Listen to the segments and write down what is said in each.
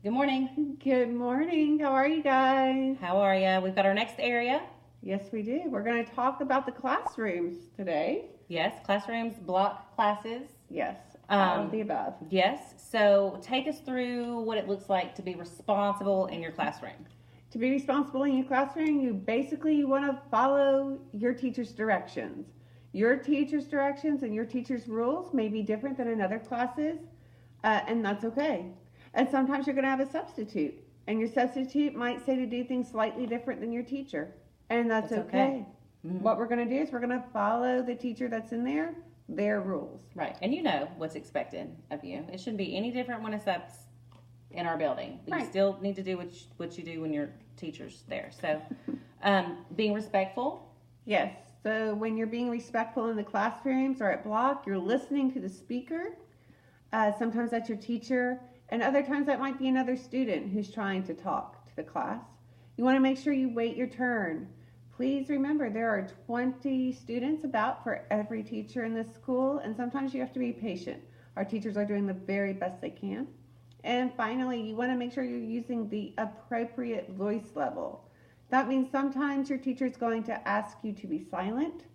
Good morning. Good morning. How are you guys? How are you? We've got our next area. Yes, we do. We're going to talk about the classrooms today. Yes, classrooms, block classes. Yes, all of the above. Yes. So take us through what it looks like to be responsible in your classroom. To be responsible in your classroom, you want to follow your teacher's directions. Your teacher's directions and your teacher's rules may be different than another class's, and that's okay. And sometimes you're going to have a substitute, and your substitute might say to do things slightly different than your teacher, and that's okay. Mm-hmm. What we're going to do is we're going to follow the teacher that's in there, their rules. Right, and you know what's expected of you. It shouldn't be any different when it's up in our building. But right. You still need to do what you do when your teacher's there. So being respectful. Yes, so when you're being respectful in the classrooms or at block, you're listening to the speaker. Sometimes that's your teacher. And other times that might be another student who's trying to talk to the class. You want to make sure you wait your turn. Please remember there are 20 students about for every teacher in this school, and sometimes you have to be patient. Our teachers are doing the very best they can. And finally, you want to make sure you're using the appropriate voice level. That means sometimes your teacher is going to ask you to be silent.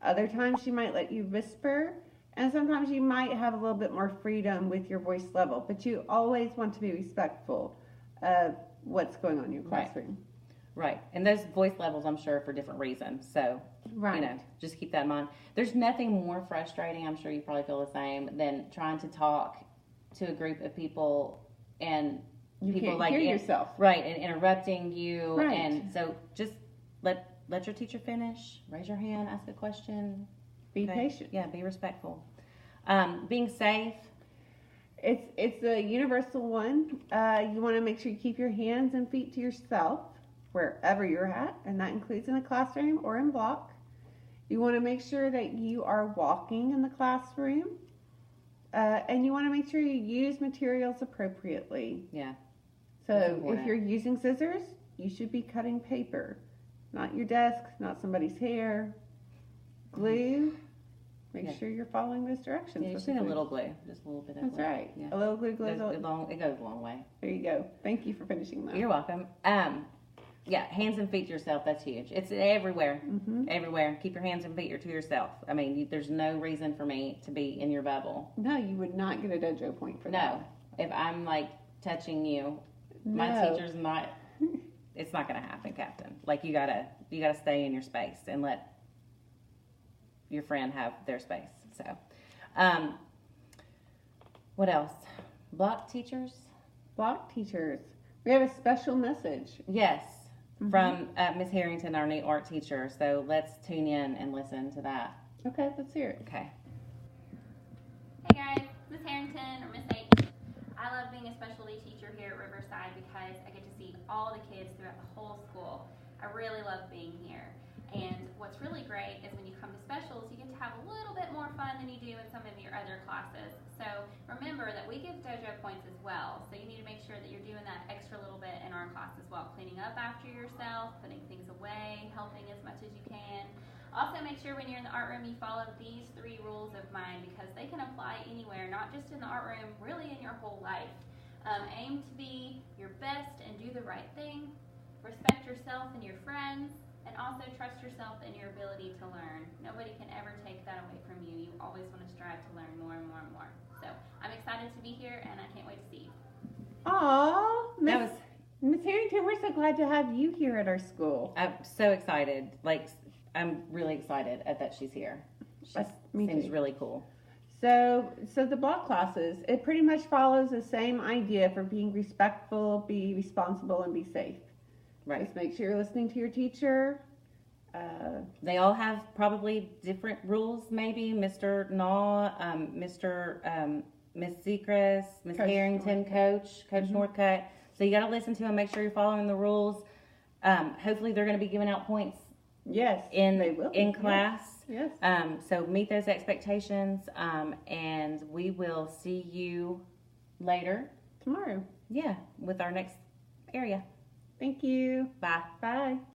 Other times she might let you whisper. And sometimes you might have a little bit more freedom with your voice level, but you always want to be respectful of what's going on in your classroom. Right. And those voice levels, I'm sure, for different reasons. So, just keep that in mind. There's nothing more frustrating, I'm sure you probably feel the same, than trying to talk to a group of people and you people can't like hear yourself. Right, and interrupting you. Right. And so just let your teacher finish, raise your hand, ask a question. Be patient. Yeah, be respectful. Being safe. It's a universal one. You want to make sure you keep your hands and feet to yourself wherever you're at, and that includes in a classroom or in block. You want to make sure that you are walking in the classroom, and you want to make sure you use materials appropriately. Yeah. So if you're using scissors, you should be cutting paper, not your desk, not somebody's hair. Glue, make sure you're following those directions. Yeah, just need a little glue, just a little bit of glue. That's right. Yeah. A little glue It goes a long way. There you go. Thank you for finishing that. You're welcome. Hands and feet to yourself, that's huge. It's everywhere, everywhere. Keep your hands and feet to yourself. I mean, there's no reason for me to be in your bubble. No, you would not get a dojo point for that. No, if I'm like touching you, my teacher's not, it's not going to happen, Captain. Like you gotta stay in your space and let your friend have their space. So, what else? Block teachers? Block teachers. We have a special message. Yes, from Miss Harrington, our new art teacher. So let's tune in and listen to that. Okay, let's hear it. Okay. Hey guys, Miss Harrington or Miss H. I love being a specialty teacher here at Riverside because I get to see all the kids throughout the whole school. I really love being here. And what's really great is when you come to specials, you get to have a little bit more fun than you do in some of your other classes. So remember that we give dojo points as well. So you need to make sure that you're doing that extra little bit in our class as well. Cleaning up after yourself, putting things away, helping as much as you can. Also make sure when you're in the art room you follow these 3 rules of mine because they can apply anywhere, not just in the art room, really in your whole life. Aim to be your best and do the right thing. Respect yourself and your friends. And also trust yourself and your ability to learn. Nobody can ever take that away from you. You always want to strive to learn more and more and more. So I'm excited to be here, and I can't wait to see you. Aw, Miss Harrington, we're so glad to have you here at our school. I'm so excited. Like, I'm really excited that she's here. She seems really cool. So the block classes, it pretty much follows the same idea for being respectful, be responsible, and be safe. Right. Just make sure you're listening to your teacher. They all have probably different rules, maybe. Mr. Naw, Miss Sechrist, Miss Harrington, Coach Northcutt. So you got to listen to them, make sure you're following the rules. Hopefully they're going to be giving out points. Yes, they will in class. Yes. So meet those expectations, and we will see you later. Tomorrow. Yeah, with our next area. Thank you. Bye. Bye.